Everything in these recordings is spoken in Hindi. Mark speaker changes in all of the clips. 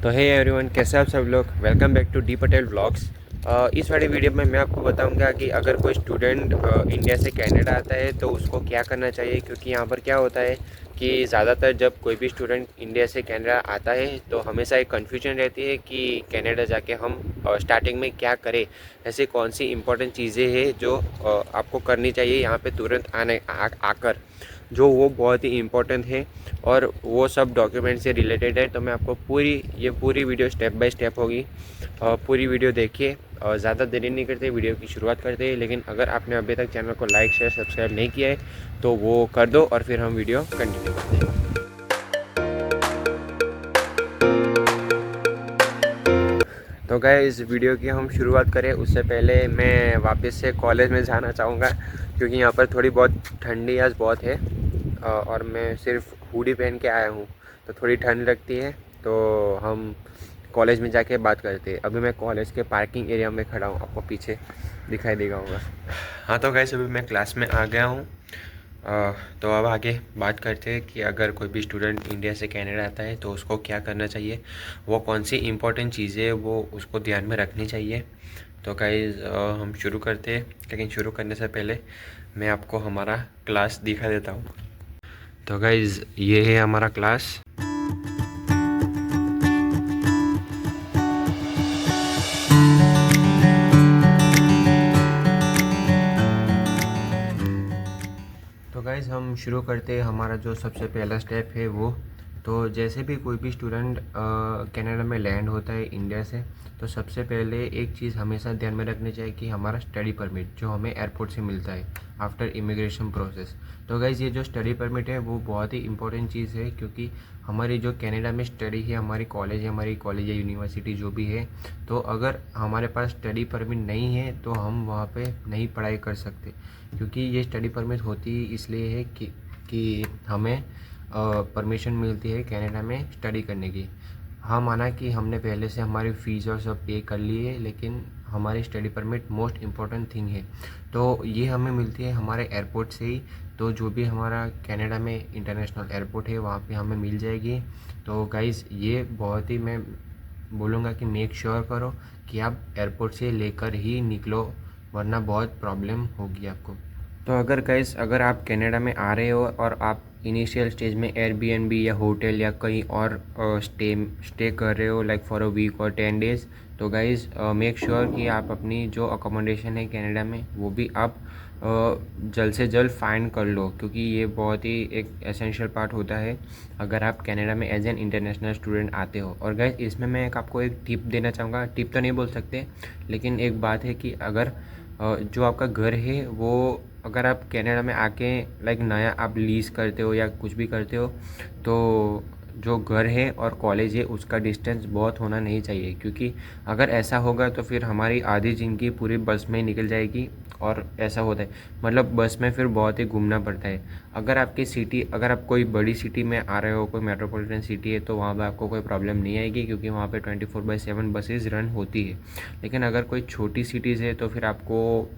Speaker 1: तो हे एवरीवन, कैसे आप सब लोग। Welcome back to D Patel vlogs. इस वाली वीडियो में मैं आपको बताऊंगा कि अगर कोई स्टूडेंट इंडिया से कनाडा आता है तो उसको क्या करना चाहिए। क्योंकि यहाँ पर क्या होता है कि ज़्यादातर जब कोई भी स्टूडेंट इंडिया से कनाडा आता है तो हमेशा एक कन्फ्यूजन रहती है कि कनाडा जाके हम स्टार्टिंग में क्या करें, ऐसी कौन सी इंपॉर्टेंट चीज़ें हैं जो आपको करनी चाहिए यहाँ पे तुरंत आकर, जो वो बहुत ही इम्पोर्टेंट है और वो सब डॉक्यूमेंट से रिलेटेड है। तो मैं आपको पूरी वीडियो स्टेप बाय स्टेप होगी। पूरी वीडियो देखिए और ज़्यादा देरी नहीं करते, वीडियो की शुरुआत करते हैं। लेकिन अगर आपने अभी तक चैनल को लाइक शेयर सब्सक्राइब नहीं किया है तो वो कर दो और फिर हम वीडियो कंटिन्यू करते हैं। तो गाइस, इस वीडियो की हम शुरुआत करें उससे पहले मैं वापस से कॉलेज में जाना चाहूँगा, क्योंकि यहाँ पर थोड़ी बहुत ठंडी आज बहुत है और मैं सिर्फ हुडी पहन के आया हूँ तो थोड़ी ठंड लगती है। तो हम कॉलेज में जाके बात करते हैं। अभी मैं कॉलेज के पार्किंग एरिया में खड़ा हूँ, आपको पीछे दिखाई देगा होगा। हाँ तो गाइस, अभी मैं क्लास में आ गया हूँ। तो अब आगे बात करते हैं कि अगर कोई भी स्टूडेंट इंडिया से कनाडा आता है तो उसको क्या करना चाहिए, वो कौन सी इम्पोर्टेंट चीज़ें वो उसको ध्यान में रखनी चाहिए। तो गाइस, हम शुरू करते हैं। लेकिन शुरू करने से पहले मैं आपको हमारा क्लास दिखा देता हूँ। तो गाइस, ये है हमारा क्लास। तो गाइज़, हम शुरू करते हैं। हमारा जो सबसे पहला स्टेप है वो, तो जैसे भी कोई भी स्टूडेंट कनाडा में लैंड होता है इंडिया से, तो सबसे पहले एक चीज़ हमेशा ध्यान में रखनी चाहिए कि हमारा स्टडी परमिट जो हमें एयरपोर्ट से मिलता है आफ्टर इमिग्रेशन प्रोसेस। तो गाइज़, ये जो स्टडी परमिट है वो बहुत ही इंपॉर्टेंट चीज़ है, क्योंकि हमारी जो कनाडा में स्टडी है, हमारी कॉलेज या यूनिवर्सिटी जो भी है, तो अगर हमारे पास स्टडी परमिट नहीं है तो हम वहाँ पे नहीं पढ़ाई कर सकते। क्योंकि ये स्टडी परमिट होती इसलिए है कि हमें परमिशन मिलती है कनाडा में स्टडी करने की। हाँ, माना कि हमने पहले से हमारी फ़ीस और सब पे कर ली है, लेकिन हमारी study permit most important thing है। तो ये हमें मिलती है हमारे एयरपोर्ट से ही। तो जो भी हमारा कनाडा में इंटरनेशनल एयरपोर्ट है वहाँ पे हमें मिल जाएगी। तो गाइज़, ये बहुत ही, मैं बोलूँगा कि मेक श्योर करो कि आप एयरपोर्ट से लेकर ही निकलो, वरना बहुत प्रॉब्लम होगी आपको। तो अगर आप कनाडा में आ रहे हो और आप इनिशियल स्टेज में एयरबीएनबी या होटल या कहीं और स्टे कर रहे हो, लाइक फॉर अ वीक और 10 डेज़, तो गाइज़ मेक श्योर कि आप अपनी जो अकोमोडेशन है कनाडा में वो भी आप जल्द से जल्द फाइंड कर लो, क्योंकि ये बहुत ही एक एसेंशियल पार्ट होता है अगर आप कनाडा में एज एन इंटरनेशनल स्टूडेंट आते हो। और गाइज़, इसमें मैं आपको एक टिप देना चाहूँगा। टिप तो नहीं बोल सकते, लेकिन एक बात है कि अगर जो आपका घर है वो, अगर आप कनाडा में आके लाइक नया आप लीज़ करते हो या कुछ भी करते हो, तो जो घर है और कॉलेज है उसका डिस्टेंस बहुत होना नहीं चाहिए। क्योंकि अगर ऐसा होगा तो फिर हमारी आधी ज़िंदगी पूरी बस में ही निकल जाएगी। और ऐसा होता है, मतलब बस में फिर बहुत ही घूमना पड़ता है। अगर आप कोई बड़ी सिटी में आ रहे हो, कोई मेट्रोपॉलिटन सिटी है, तो वहाँ पर आपको कोई प्रॉब्लम नहीं आएगी, क्योंकि वहाँ पे 24/7 बसेज रन होती है। लेकिन अगर कोई छोटी सिटीज़ है तो फिर आपको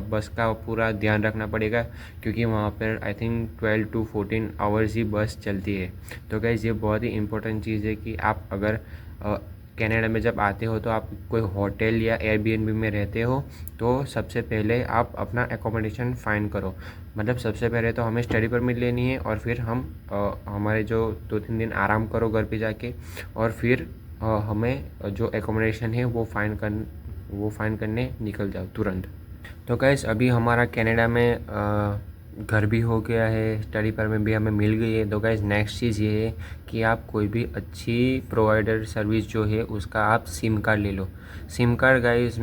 Speaker 1: बस का पूरा ध्यान रखना पड़ेगा, क्योंकि वहाँ पर आई थिंक 12 to 14 आवर्स ही बस चलती है। तो गाइज़, ये बहुत ही इंपॉर्टेंट चीज़ है कि आप अगर कनाडा में जब आते हो तो आप कोई होटल या एयरबीएनबी में रहते हो तो सबसे पहले आप अपना एकोमोडेशन फाइंड करो। मतलब सबसे पहले तो हमें स्टडी परमिट लेनी है और फिर हम हमारे जो 2-3 दिन आराम करो घर पे जाके, और फिर हमें जो एकोमोडेशन है वो फाइंड करने निकल जाओ तुरंत। तो गाइस, अभी हमारा कनाडा में घर भी हो गया है, स्टडी परमिट भी हमें मिल गई है। तो गाइस, नेक्स्ट चीज़ ये है कि आप कोई भी अच्छी प्रोवाइडर सर्विस जो है उसका आप सिम कार्ड ले लो। SIM card guys,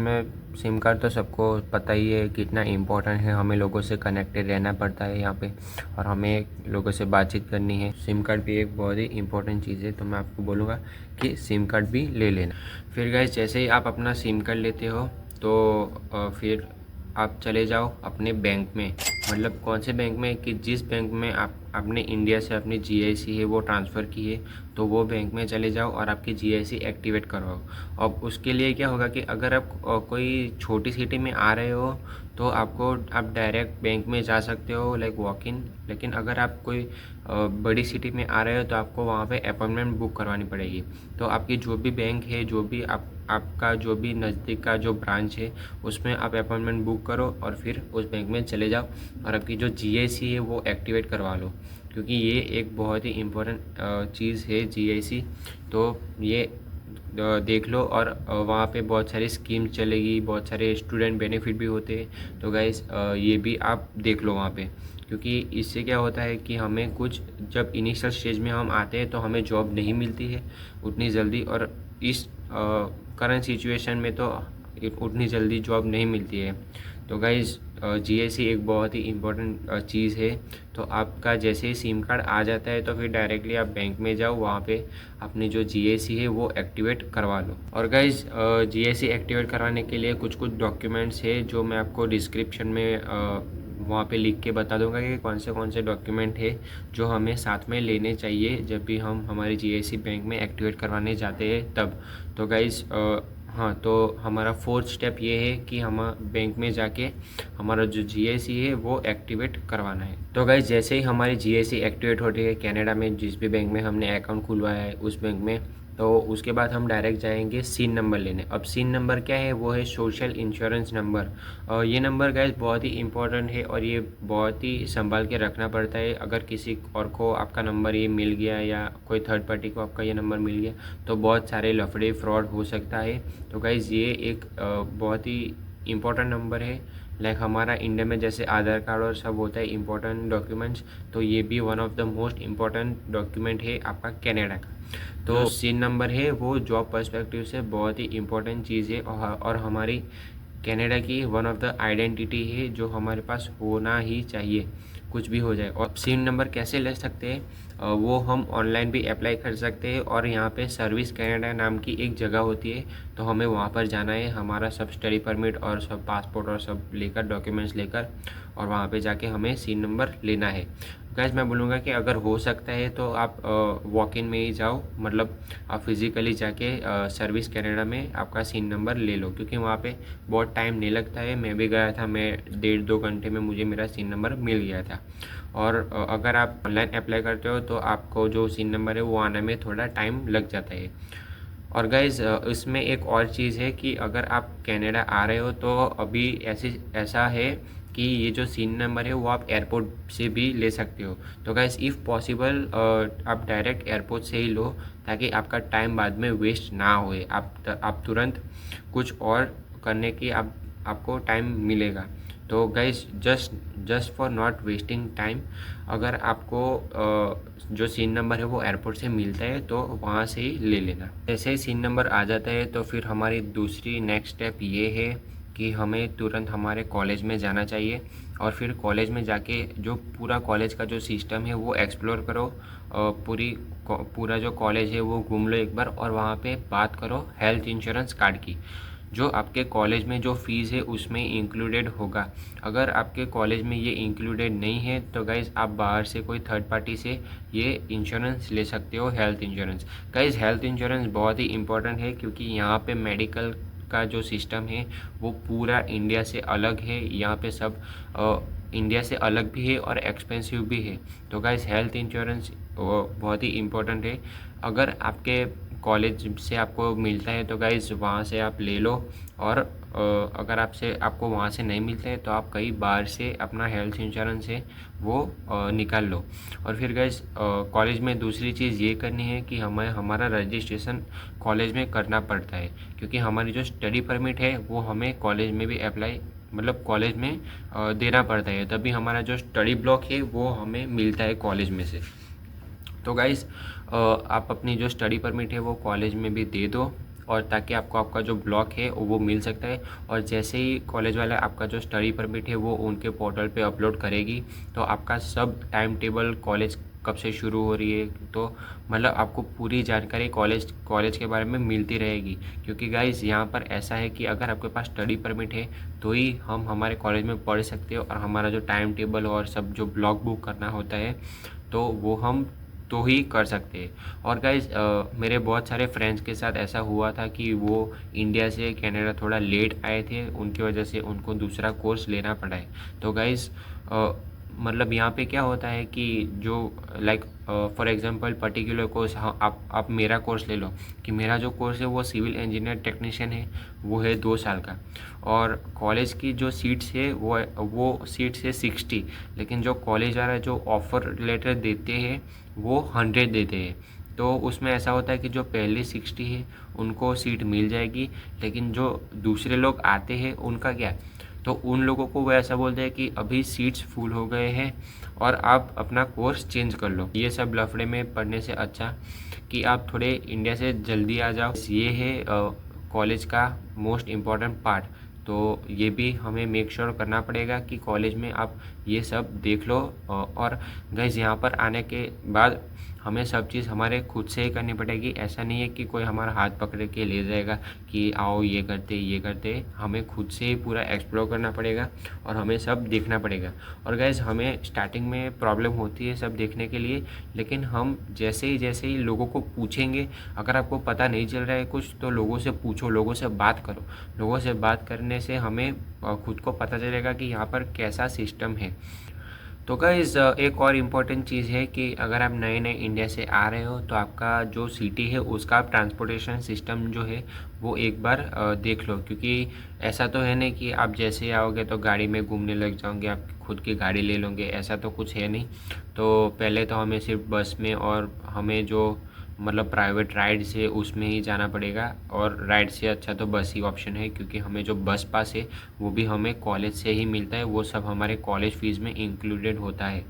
Speaker 1: SIM card तो सबको पता ही है कितना इम्पोर्टेंट है। हमें लोगों से कनेक्टेड रहना पड़ता है यहाँ पे, और हमें लोगों से बातचीत करनी है। सिम कार्ड भी एक बहुत ही इम्पोर्टेंट चीज़ है, तो मैं आपको बोलूँगा कि सिम कार्ड भी ले लेना। फिर गाइस, जैसे ही आप अपना सिम कार्ड लेते हो तो फिर आप चले जाओ अपने बैंक में। मतलब कौन से बैंक में, कि जिस बैंक में आपने इंडिया से अपनी जीआईसी है वो ट्रांसफ़र की है, तो वो बैंक में चले जाओ और आपकी जीआईसी एक्टिवेट करवाओ। अब उसके लिए क्या होगा कि अगर आप कोई छोटी सिटी में आ रहे हो तो आप डायरेक्ट बैंक में जा सकते हो, लाइक वॉक इन। लेकिन अगर आप कोई बड़ी सिटी में आ रहे हो तो आपको वहाँ पे अपॉइंटमेंट बुक करवानी पड़ेगी। तो आपकी जो भी बैंक है, जो भी आपका जो भी नज़दीक का जो ब्रांच है, उसमें आप अपॉइंटमेंट बुक करो और फिर उस बैंक में चले जाओ और आपकी जो जीआईसी है वो एक्टिवेट करवा लो, क्योंकि ये एक बहुत ही इम्पोर्टेंट चीज़ है जीआईसी। तो ये देख लो। और वहाँ पे बहुत सारी स्कीम चलेगी, बहुत सारे स्टूडेंट बेनिफिट भी होते हैं। तो गाइस ये भी आप देख लो वहाँ पे, क्योंकि इससे क्या होता है कि हमें कुछ जब इनिशियल स्टेज में हम आते हैं तो हमें जॉब नहीं मिलती है उतनी जल्दी, और इस करंट सिचुएशन में तो उतनी जल्दी जॉब नहीं मिलती है। तो गाइज़ जीआईसी एक बहुत ही इम्पोर्टेंट चीज़ है। तो आपका जैसे ही सिम कार्ड आ जाता है तो फिर डायरेक्टली आप बैंक में जाओ, वहाँ पे अपनी जो जीआईसी है वो एक्टिवेट करवा लो। और गाइज़ जीआईसी एक्टिवेट करवाने के लिए कुछ डॉक्यूमेंट्स है जो मैं आपको डिस्क्रिप्शन में वहाँ पे लिख के बता दूंगा कि कौन से डॉक्यूमेंट है जो हमें साथ में लेने चाहिए जब भी हम हमारी जीआईसी बैंक में एक्टिवेट करवाने जाते हैं तब। तो गाइज़ हाँ, तो हमारा फोर्थ स्टेप ये है कि हम बैंक में जाके हमारा जो जीआईसी है वो एक्टिवेट करवाना है। तो गाइस जैसे ही हमारी जीआईसी एक्टिवेट होती है कनाडा में, जिस भी बैंक में हमने अकाउंट खुलवाया है उस बैंक में, तो उसके बाद हम डायरेक्ट जाएंगे सिन नंबर लेने। अब सिन नंबर क्या है, वो है सोशल इंश्योरेंस नंबर। और ये नंबर गाइस बहुत ही इंपॉर्टेंट है और ये बहुत ही संभाल के रखना पड़ता है। अगर किसी और को आपका नंबर ये मिल गया या कोई थर्ड पार्टी को आपका ये नंबर मिल गया तो बहुत सारे लफड़े फ्रॉड हो सकता है। तो गाइस ये एक बहुत ही इम्पोर्टेंट नंबर है। लाइक हमारा इंडिया में जैसे आधार कार्ड और सब होता है इम्पोर्टेंट डॉक्यूमेंट्स, तो ये भी one of the most important document है आपका कनाडा का। तो सिन नंबर है वो जॉब पर्सपेक्टिव से बहुत ही इम्पोर्टेंट चीज़ है और हमारी कनाडा की वन ऑफ द आइडेंटिटी है जो हमारे पास होना ही चाहिए, कुछ भी हो जाए। और सिन नंबर कैसे ले सकते हैं, वो हम ऑनलाइन भी अप्लाई कर सकते हैं। और यहाँ पे सर्विस कनाडा नाम की एक जगह होती है, तो हमें वहाँ पर जाना है, हमारा सब स्टडी परमिट और सब पासपोर्ट और सब लेकर, डॉक्यूमेंट्स लेकर, और वहाँ पे जाके हमें सिन नंबर लेना है। गाइस मैं बोलूँगा कि अगर हो सकता है तो आप वॉक इन में ही जाओ, मतलब आप फिज़िकली जाके सर्विस कनाडा में आपका सिन नंबर ले लो, क्योंकि वहाँ पे बहुत टाइम नहीं लगता है। मैं भी गया था, मैं 1.5-2 घंटे में मुझे मेरा सिन नंबर मिल गया था। और अगर आप ऑनलाइन अप्लाई करते हो तो आपको जो सिन नंबर है वो आने में थोड़ा टाइम लग जाता है। और गाइज़ इसमें एक और चीज़ है कि अगर आप कनाडा आ रहे हो तो अभी ऐसा है कि ये जो सिन नंबर है वो आप एयरपोर्ट से भी ले सकते हो। तो गाइज़ इफ़ पॉसिबल आप डायरेक्ट एयरपोर्ट से ही लो, ताकि आपका टाइम बाद में वेस्ट ना होए। आप तुरंत कुछ और करने की आपको टाइम मिलेगा। तो guys just for not wasting time, अगर आपको जो सिन नंबर है वो एयरपोर्ट से मिलता है तो वहाँ से ही ले लेना। जैसे ही सिन नंबर आ जाता है तो फिर हमारी दूसरी नेक्स्ट स्टेप ये है कि हमें तुरंत हमारे कॉलेज में जाना चाहिए और फिर कॉलेज में जाके जो पूरा कॉलेज का जो सिस्टम है वो एक्सप्लोर करो। पूरा जो कॉलेज है वो घूम लो एक बार, और वहाँ पे बात करो हेल्थ इंश्योरेंस कार्ड की, जो आपके कॉलेज में जो फ़ीस है उसमें इंक्लूडेड होगा। अगर आपके कॉलेज में ये इंक्लूडेड नहीं है तो गाइज़ आप बाहर से कोई थर्ड पार्टी से ये इंश्योरेंस ले सकते हो, health insurance. Guys health insurance बहुत ही इंपॉर्टेंट है, क्योंकि यहाँ पे मेडिकल का जो सिस्टम है वो पूरा इंडिया से अलग है। यहाँ पे सब इंडिया से अलग भी है और एक्सपेंसिव भी है। तो गाइज़ हेल्थ इंश्योरेंस बहुत ही इम्पोर्टेंट है। अगर आपके कॉलेज से आपको मिलता है तो गाइज़ वहाँ से आप ले लो, और अगर आपको वहाँ से नहीं मिलता है तो आप कहीं बाहर से अपना हेल्थ इंश्योरेंस है वो निकाल लो। और फिर गाइज़ कॉलेज में दूसरी चीज़ ये करनी है कि हमें हमारा रजिस्ट्रेशन कॉलेज में करना पड़ता है, क्योंकि हमारी जो स्टडी परमिट है वो हमें कॉलेज में भी अप्लाई, मतलब कॉलेज में देना पड़ता है, तभी हमारा जो स्टडी ब्लॉक है वो हमें मिलता है कॉलेज में से। तो गाइज़ आप अपनी जो स्टडी परमिट है वो कॉलेज में भी दे दो, और ताकि आपको आपका जो ब्लॉक है वो मिल सकता है। और जैसे ही कॉलेज वाला आपका जो स्टडी परमिट है वो उनके पोर्टल पे अपलोड करेगी तो आपका सब टाइम टेबल, कॉलेज कब से शुरू हो रही है, तो मतलब आपको पूरी जानकारी कॉलेज के बारे में मिलती रहेगी। क्योंकि गाइज़ यहाँ पर ऐसा है कि अगर आपके पास स्टडी परमिट है तो ही हम हमारे कॉलेज में पढ़ सकते हो, और हमारा जो टाइम टेबल और सब जो ब्लॉक बुक करना होता है तो वो हम तो ही कर सकते हैं। और गाइज़ मेरे बहुत सारे फ्रेंड्स के साथ ऐसा हुआ था कि वो इंडिया से कनाडा थोड़ा लेट आए थे, उनकी वजह से उनको दूसरा कोर्स लेना पड़ा है। तो गाइज़ मतलब यहाँ पे क्या होता है कि जो like for example particular course, हाँ आप मेरा कोर्स ले लो कि मेरा जो कोर्स है वो सिविल इंजीनियर टेक्नीशियन है, वो है 2 साल का। और कॉलेज की जो सीट्स है वो सीट्स है 60, लेकिन जो कॉलेज वाला जो ऑफ़र लेटर देते हैं वो 100 देते हैं। तो उसमें ऐसा होता है कि जो पहले 60 है उनको सीट मिल जाएगी, लेकिन जो दूसरे लोग आते हैं उनका क्या, तो उन लोगों को वो ऐसा बोलते हैं कि अभी सीट्स फुल हो गए हैं और आप अपना कोर्स चेंज कर लो। ये सब लफड़े में पढ़ने से अच्छा कि आप थोड़े इंडिया से जल्दी आ जाओ। ये है कॉलेज का मोस्ट इम्पॉर्टेंट पार्ट। तो ये भी हमें मेक श्योर करना पड़ेगा कि कॉलेज में आप ये सब देख लो। और गाइस यहाँ पर आने के बाद हमें सब चीज़ हमारे खुद से ही करनी पड़ेगी। ऐसा नहीं है कि कोई हमारा हाथ पकड़ के ले जाएगा कि आओ ये करते। हमें खुद से ही पूरा एक्सप्लोर करना पड़ेगा और हमें सब देखना पड़ेगा। और गाइस हमें स्टार्टिंग में प्रॉब्लम होती है सब देखने के लिए, लेकिन हम जैसे ही लोगों को पूछेंगे, अगर आपको पता नहीं चल रहा है कुछ तो लोगों से पूछो, लोगों से बात करो। लोगों से बात करने से हमें खुद को पता चलेगा कि यहाँ पर कैसा सिस्टम है। तो गाइस एक और इम्पोर्टेंट चीज़ है कि अगर आप नए इंडिया से आ रहे हो तो आपका जो सिटी है उसका ट्रांसपोर्टेशन सिस्टम जो है वो एक बार देख लो। क्योंकि ऐसा तो है नहीं कि आप जैसे ही आओगे तो गाड़ी में घूमने लग जाओगे, आप खुद की गाड़ी ले लोगे, ऐसा तो कुछ है नहीं। तो पहले तो हमें सिर्फ बस में, और हमें जो मतलब प्राइवेट राइड से उसमें ही जाना पड़ेगा। और राइड से अच्छा तो बस ही ऑप्शन है, क्योंकि हमें जो बस पास है वो भी हमें कॉलेज से ही मिलता है, वो सब हमारे कॉलेज फ़ीस में इंक्लूडेड होता है।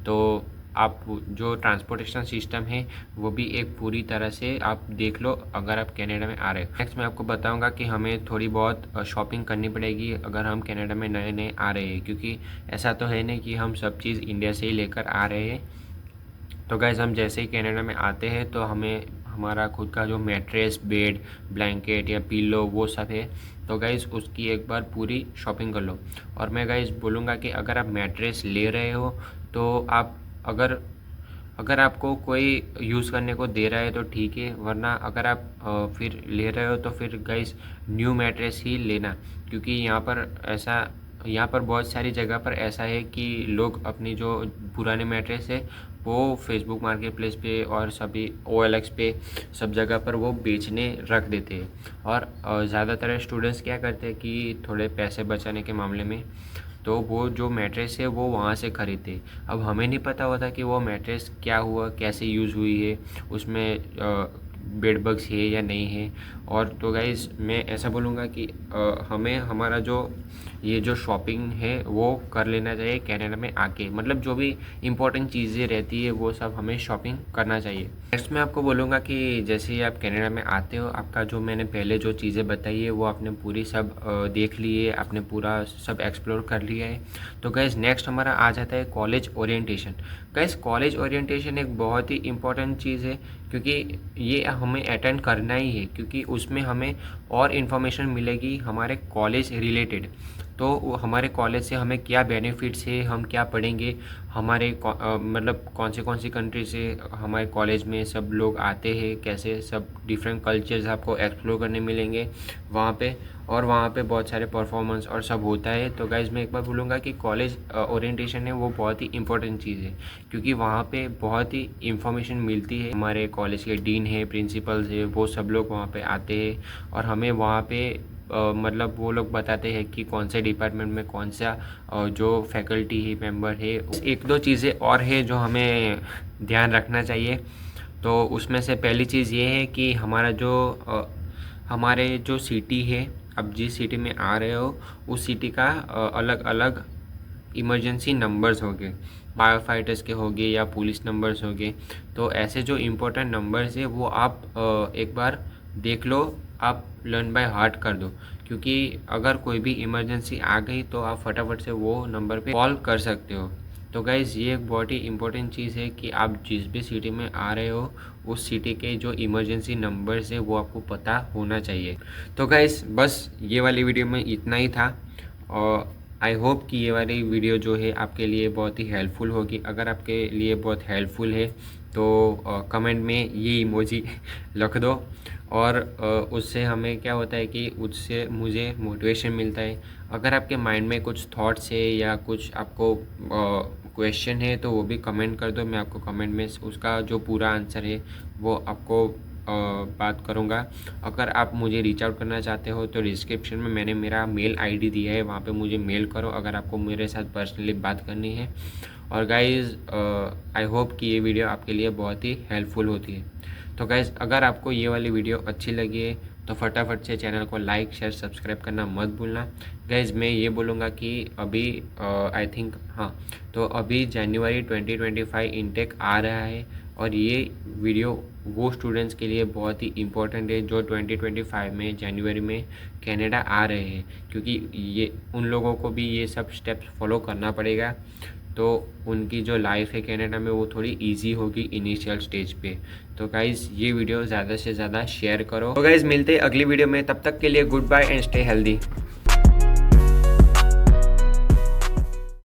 Speaker 1: तो आप जो ट्रांसपोर्टेशन सिस्टम है वो भी एक पूरी तरह से आप देख लो अगर आप कनाडा में आ रहे हो। नेक्स्ट मैं आपको बताऊंगा कि हमें थोड़ी बहुत शॉपिंग करनी पड़ेगी अगर हम कनाडा में नए आ रहे हैं, क्योंकि ऐसा तो है नहीं कि हम सब चीज़ इंडिया से ही लेकर आ रहे हैं। तो गाइज़ हम जैसे ही कनाडा में आते हैं तो हमें हमारा खुद का जो मैट्रेस, बेड, ब्लैंकेट या पिलो वो सब है, तो गाइज़ उसकी एक बार पूरी शॉपिंग कर लो। और मैं गाइज़ बोलूँगा कि अगर आप मैट्रेस ले रहे हो तो आप अगर आपको कोई यूज़ करने को दे रहा है तो ठीक है, वरना अगर आप फिर ले रहे हो तो फिर गाइज़ न्यू मैट्रेस ही लेना। क्योंकि यहाँ पर बहुत सारी जगह पर ऐसा है कि लोग अपनी जो पुराने मैट्रेस है वो फेसबुक मार्केट प्लेस पे और सभी OLX पे सब जगह पर वो बेचने रख देते हैं। और ज़्यादातर स्टूडेंट्स क्या करते हैं कि थोड़े पैसे बचाने के मामले में तो वो जो मैट्रेस है वो वहाँ से ख़रीदते। अब हमें नहीं पता होता कि वो मैट्रेस क्या हुआ, कैसे यूज़ हुई है, उसमें बेड बग्स है या नहीं है। और तो गाइज़ मैं ऐसा बोलूँगा कि हमें हमारा जो ये जो शॉपिंग है वो कर लेना चाहिए कनाडा में आके। मतलब जो भी इम्पोर्टेंट चीज़ें रहती है वो सब हमें शॉपिंग करना चाहिए। नेक्स्ट मैं आपको बोलूँगा कि जैसे ही आप कनाडा में आते हो, आपका जो मैंने पहले जो चीज़ें बताई है वो आपने पूरी सब देख ली है, आपने पूरा सब एक्सप्लोर कर लिया है। तो गाइज़ नेक्स्ट हमारा आ जाता है college orientation. Guys college orientation एक बहुत ही इम्पोर्टेंट चीज़ है, क्योंकि ये हमें अटेंड करना ही है, क्योंकि उसमें हमें और इन्फॉर्मेशन मिलेगी हमारे कॉलेज रिलेटेड। तो हमारे कॉलेज से हमें क्या बेनिफिट्स है, हम क्या पढ़ेंगे, हमारे मतलब कौन सी कंट्री से हमारे कॉलेज में सब लोग आते हैं, कैसे सब डिफरेंट कल्चर्स आपको एक्सप्लोर करने मिलेंगे वहाँ पे। और वहाँ पे बहुत सारे परफॉर्मेंस और सब होता है। तो गाइज़ मैं एक बार बोलूँगा कि कॉलेज ओरिएंटेशन है वो बहुत ही इंपॉर्टेंट चीज़ है, क्योंकि वहाँ पे बहुत ही इंफॉर्मेशन मिलती है। हमारे कॉलेज के डीन है, प्रिंसिपल्स है, वो सब लोग वहाँ पे आते हैं और हमें वहाँ पे मतलब वो लोग बताते हैं कि कौन से डिपार्टमेंट में कौन सा जो फैकल्टी ही मेंबर है। एक दो चीज़ें और है जो हमें ध्यान रखना चाहिए। तो उसमें से पहली चीज़ ये है कि हमारे जो सिटी है, अब जिस सिटी में आ रहे हो उस सिटी का अलग अलग इमरजेंसी नंबर्स हो गए, फायर फाइटर्स के हो गए या पुलिस नंबर्स हो गए। तो ऐसे जो इम्पोर्टेंट नंबर्स है वो आप एक बार देख लो, आप लर्न बाय हार्ट कर दो, क्योंकि अगर कोई भी इमरजेंसी आ गई तो आप फटाफट से वो नंबर पे कॉल कर सकते हो। तो गाइज़ ये एक बहुत ही इम्पोर्टेंट चीज़ है कि आप जिस भी सिटी में आ रहे हो उस सिटी के जो इमरजेंसी नंबर्स है वो आपको पता होना चाहिए। तो गाइज़ बस ये वाली वीडियो में इतना ही था, और आई होप कि ये वाली वीडियो जो है आपके लिए बहुत ही हेल्पफुल होगी। अगर आपके लिए बहुत हेल्पफुल है तो कमेंट में ये इमोजी लिख दो, और उससे हमें क्या होता है कि उससे मुझे मोटिवेशन मिलता है। अगर आपके माइंड में कुछ थॉट्स है या कुछ आपको क्वेश्चन है तो वो भी कमेंट कर दो, मैं आपको कमेंट में उसका जो पूरा आंसर है वो आपको बात करूँगा। अगर आप मुझे रीच आउट करना चाहते हो तो डिस्क्रिप्शन में मैंने मेरा मेल आईडी दिया है, वहाँ पे मुझे मेल करो अगर आपको मेरे साथ पर्सनली बात करनी है। और गाइज़ आई होप कि ये वीडियो आपके लिए बहुत ही हेल्पफुल होती है। तो गाइज़ अगर आपको ये वाली वीडियो अच्छी लगी है तो फटाफट से चैनल को लाइक शेयर सब्सक्राइब करना मत भूलना। गाइज़ मैं ये बोलूँगा कि अभी आई थिंक हाँ, तो अभी जनवरी 2025 इनटेक आ रहा है, और ये वीडियो वो स्टूडेंट्स के लिए बहुत ही इम्पोर्टेंट है जो 2025 में जनवरी में कनाडा आ रहे हैं, क्योंकि ये उन लोगों को भी ये सब स्टेप्स फॉलो करना पड़ेगा, तो उनकी जो लाइफ है कनाडा में वो थोड़ी इजी होगी इनिशियल स्टेज पे। तो गाइज़ ये वीडियो ज़्यादा से ज़्यादा शेयर करो। तो गाइज़ मिलते हैं अगली वीडियो में, तब तक के लिए goodbye and stay healthy.